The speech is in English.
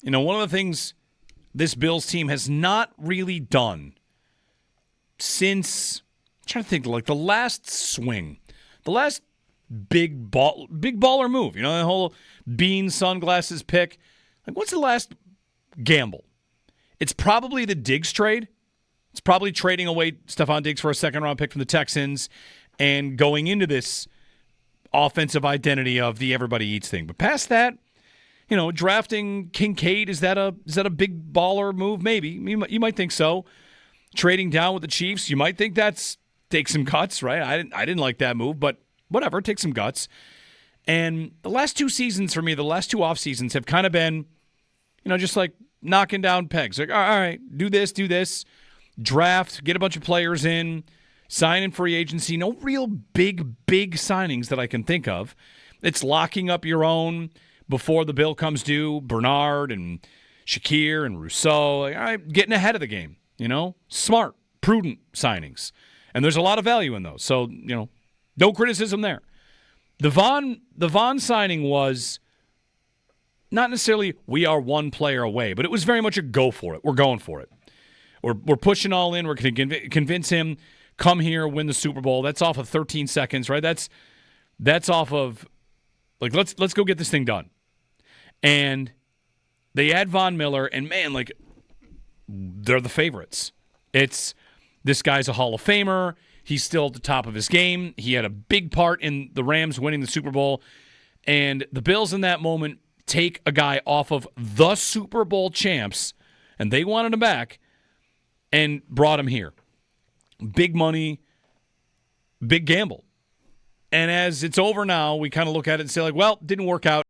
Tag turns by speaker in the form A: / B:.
A: one of the things this Bills team has not really done since, I'm trying to think, like the last swing, the last big baller move, the whole bean sunglasses pick. Like, what's the last gamble? It's probably the Diggs trade. It's probably trading away Stephon Diggs for a second-round pick from the Texans and going into this offensive identity of the everybody eats thing. But past that, drafting Kincaid, is that a big baller move? Maybe. You might think so. Trading down with the Chiefs, you might think that's take some guts, right? I didn't like that move, but whatever, take some guts. And the last two seasons for me, the last two off seasons have kind of been, just like knocking down pegs. Like, all right, do this, draft, get a bunch of players in, sign in free agency. No real big signings that I can think of. It's locking up your own before the bill comes due. Bernard and Shakir and Rousseau, like, all right, getting ahead of the game. Smart, prudent signings. And there's a lot of value in those. So, no criticism there. The Von signing was not necessarily we are one player away, but it was very much a go for it. We're going for it. We're pushing all in. We're going to convince him, come here, win the Super Bowl. That's off of 13 seconds, right? That's off of, like, let's go get this thing done. And they add Von Miller, and man, like, they're the favorites. This guy's a Hall of Famer. He's still at the top of his game. He had a big part in the Rams winning the Super Bowl. And the Bills in that moment take a guy off of the Super Bowl champs, and they wanted him back, and brought him here. Big money, big gamble. And as it's over now, we kind of look at it and say, like, well, didn't work out.